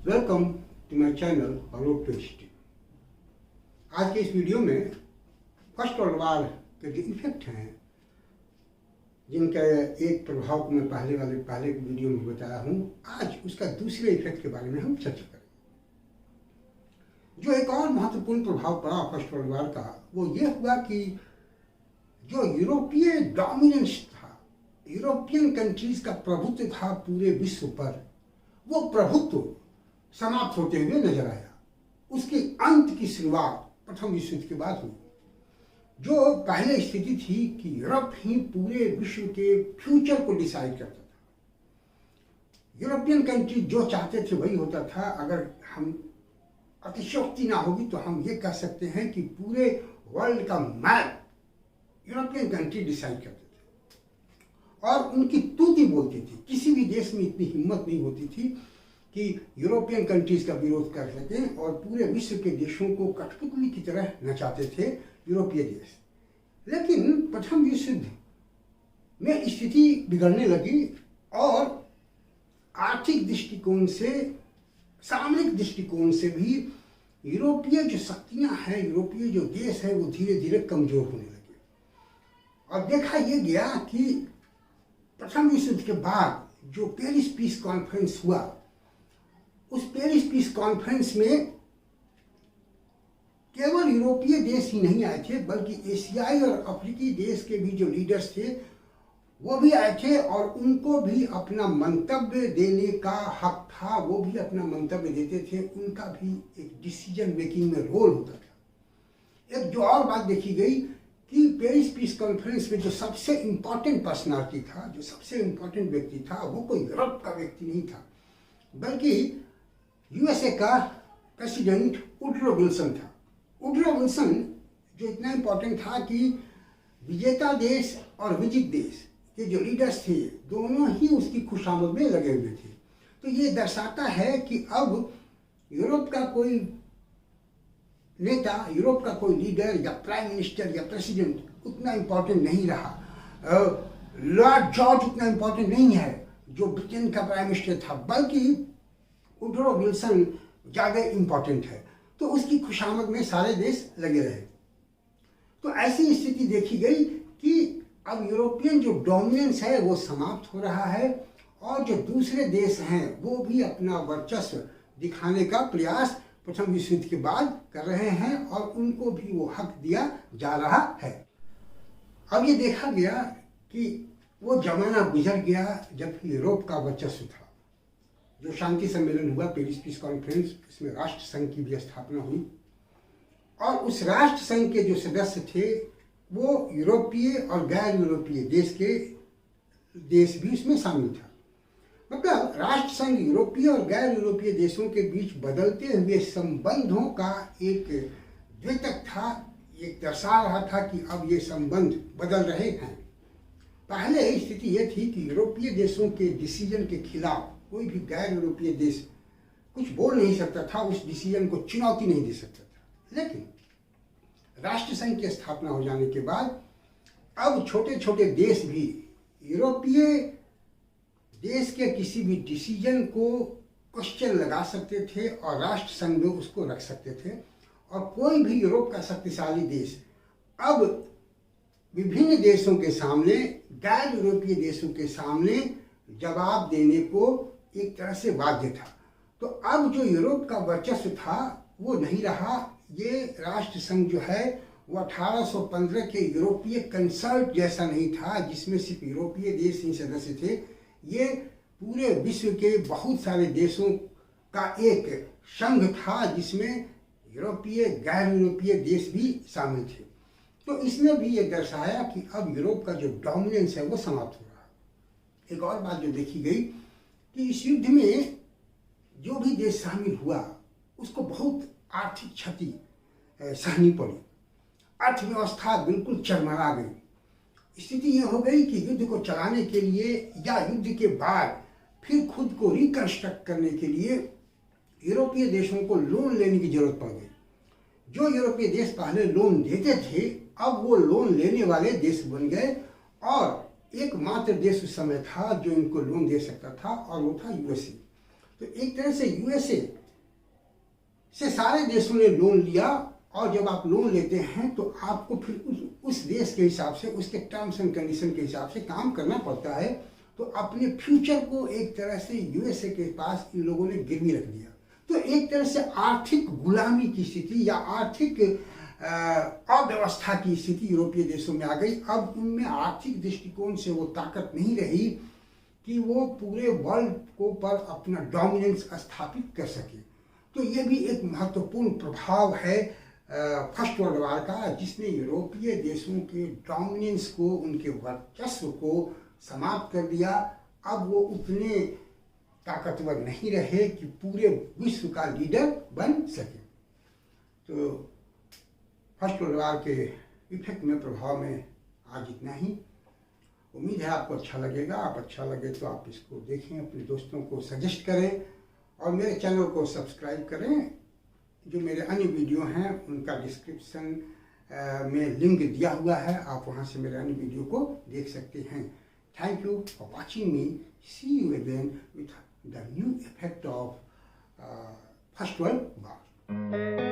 Welcome to my channel road to history. आज के इस वीडियो में फर्स्ट वर्ल्ड वॉर के जो इफेक्ट हैं, जिनका एक प्रभाव को मैं पहले वीडियो में बताया हूँ, आज उसका दूसरे इफेक्ट के बारे में हम चर्चा करेंगे। जो एक और महत्वपूर्ण प्रभाव पड़ा फर्स्ट वर्ल्ड वॉर का, वो ये हुआ कि जो यूरोपीय डोमिनेंस था, यूरोपियन कंट्रीज का प्रभुत्व था पूरे विश्व पर, वो प्रभुत्व समाप्त होते हुए नजर आया। उसके अंत की शुरुआत प्रथम विश्व युद्ध के बाद हुई। जो पहले स्थिति थी कि यूरोप ही पूरे विश्व के फ्यूचर को डिसाइड करता था। यूरोपियन कंट्री जो चाहते थे वही होता था। अगर हम अतिशयोक्ति ना होगी तो हम ये कह सकते हैं कि पूरे वर्ल्ड का मैप यूरोपियन कंट्री डिसाइड करते थे और उनकी तूती बोलती थी। किसी भी देश में इतनी हिम्मत नहीं होती थी कि यूरोपियन कंट्रीज का विरोध कर सकें, और पूरे विश्व के देशों को कठपुतली की तरह नचाते थे यूरोपीय देश। लेकिन प्रथम विश्व युद्ध में स्थिति बिगड़ने लगी और आर्थिक दृष्टिकोण से, सामरिक दृष्टिकोण से भी यूरोपीय जो शक्तियां हैं, यूरोपीय जो देश है, वो धीरे धीरे कमजोर होने लगे। और देखा यह गया कि प्रथम विश्व युद्ध के बाद जो पेरिस पीस कॉन्फ्रेंस हुआ, उस पेरिस पीस कॉन्फ्रेंस में केवल यूरोपीय देश ही नहीं आए थे, बल्कि एशियाई और अफ्रीकी देश के भी जो लीडर्स थे वो भी आए थे, और उनको भी अपना मंतव्य देने का हक था। वो भी अपना मंतव्य देते थे। उनका भी एक डिसीजन मेकिंग में रोल होता था। एक जो और बात देखी गई कि पेरिस पीस कॉन्फ्रेंस में जो सबसे इम्पोर्टेंट पर्सनालिटी था, जो सबसे इम्पोर्टेंट व्यक्ति था, वो कोई यूरोप का व्यक्ति नहीं था, बल्कि यूएसए का प्रेसिडेंट वुडरो विल्सन था। वुडरो विल्सन जो इतना इम्पोर्टेंट था कि विजेता देश और विजित देश के जो लीडर्स थे, दोनों ही उसकी खुशामद में लगे हुए थे। तो ये दर्शाता है कि अब यूरोप का कोई नेता, यूरोप का कोई लीडर या प्राइम मिनिस्टर या प्रेसिडेंट उतना इम्पोर्टेंट नहीं रहा। लॉर्ड जॉर्ज उतना इम्पोर्टेंट नहीं है जो ब्रिटेन का प्राइम मिनिस्टर था, बल्कि वुडरो विल्सन ज़्यादा इम्पोर्टेंट है। तो उसकी खुशामद में सारे देश लगे रहे। तो ऐसी स्थिति देखी गई कि अब यूरोपियन जो डोमिनेंस है वो समाप्त हो रहा है, और जो दूसरे देश हैं वो भी अपना वर्चस्व दिखाने का प्रयास प्रथम विश्व युद्ध के बाद कर रहे हैं, और उनको भी वो हक दिया जा रहा है। अब ये देखा गया कि वो जमाना गुजर गया जब यूरोप का वर्चस्व था। जो शांति सम्मेलन हुआ पेरिस पीस कॉन्फ्रेंस, इसमें राष्ट्र संघ की भी स्थापना हुई, और उस राष्ट्र संघ के जो सदस्य थे वो यूरोपीय और गैर यूरोपीय देश भी उसमें शामिल था। मतलब राष्ट्र संघ यूरोपीय और गैर यूरोपीय देशों के बीच बदलते हुए संबंधों का एक द्योतक था। एक दर्शा रहा था कि अब ये संबंध बदल रहे हैं। पहले स्थिति ये थी कि यूरोपीय देशों के डिसीजन के खिलाफ कोई भी गैर यूरोपीय देश कुछ बोल नहीं सकता था, उस डिसीजन को चुनौती नहीं दे सकता था। लेकिन राष्ट्र संघ की स्थापना हो जाने के बाद अब छोटे छोटे देश भी यूरोपीय देश के किसी भी डिसीजन को क्वेश्चन लगा सकते थे और राष्ट्र संघ में उसको रख सकते थे। और कोई भी यूरोप का शक्तिशाली देश अब विभिन्न देशों के सामने, गैर यूरोपीय देशों के सामने जवाब देने को एक तरह से बाध्य था। तो अब जो यूरोप का वर्चस्व था वो नहीं रहा। ये राष्ट्र संघ जो है वो 1815 के यूरोपीय कंसर्ट जैसा नहीं था, जिसमें सिर्फ यूरोपीय देश ही सदस्य थे। ये पूरे विश्व के बहुत सारे देशों का एक संघ था, जिसमें यूरोपीय, गैर यूरोपीय देश भी शामिल थे। तो इसने भी ये दर्शाया कि अब यूरोप का जो डोमिनेंस है वो समाप्त हो रहा है। एक और बात जो देखी गई कि इस युद्ध में जो भी देश शामिल हुआ उसको बहुत आर्थिक क्षति सहनी पड़ी। अर्थव्यवस्था बिल्कुल चरमरा गई। स्थिति यह हो गई कि युद्ध को चलाने के लिए या युद्ध के बाद फिर खुद को रिकंस्ट्रक्ट करने के लिए यूरोपीय देशों को लोन लेने की जरूरत पड़ गई। जो यूरोपीय देश पहले लोन देते थे, अब वो लोन लेने वाले देश बन गए, और एकमात्र देश उस समय था जो इनको लोन दे सकता था, और वो था यूएसए। तो एक तरह से यूएसए से सारे देशों ने लोन लिया, और जब आप लोन लेते हैं तो आपको फिर उस देश के हिसाब से, उसके टर्म्स एंड कंडीशन के हिसाब से काम करना पड़ता है। तो अपने फ्यूचर को एक तरह से यूएसए के पास इन लोगों ने गिरवी रख दिया। तो एक तरह से आर्थिक गुलामी की स्थिति या आर्थिक अव्यवस्था की स्थिति यूरोपीय देशों में आ गई। अब उनमें आर्थिक दृष्टिकोण से वो ताकत नहीं रही कि वो पूरे वर्ल्ड को पर अपना डोमिनेंस स्थापित कर सके। तो ये भी एक महत्वपूर्ण प्रभाव है फर्स्ट वर्ल्ड वॉर का, जिसने यूरोपीय देशों के डोमिनेंस को, उनके वर्चस्व को समाप्त कर दिया। अब वो उतने ताकतवर नहीं रहे कि पूरे विश्व का लीडर बन सके। तो फर्स्ट वर्ल्ड वॉर के इफेक्ट में, प्रभाव में आज इतना ही। उम्मीद है आपको अच्छा लगेगा। आप अच्छा लगे तो आप इसको देखें, अपने दोस्तों को सजेस्ट करें और मेरे चैनल को सब्सक्राइब करें। जो मेरे अन्य वीडियो हैं उनका डिस्क्रिप्शन में लिंक दिया हुआ है, आप वहां से मेरे अन्य वीडियो को देख सकते हैं। Thank you for watching me. See you again with the new effect of first world war.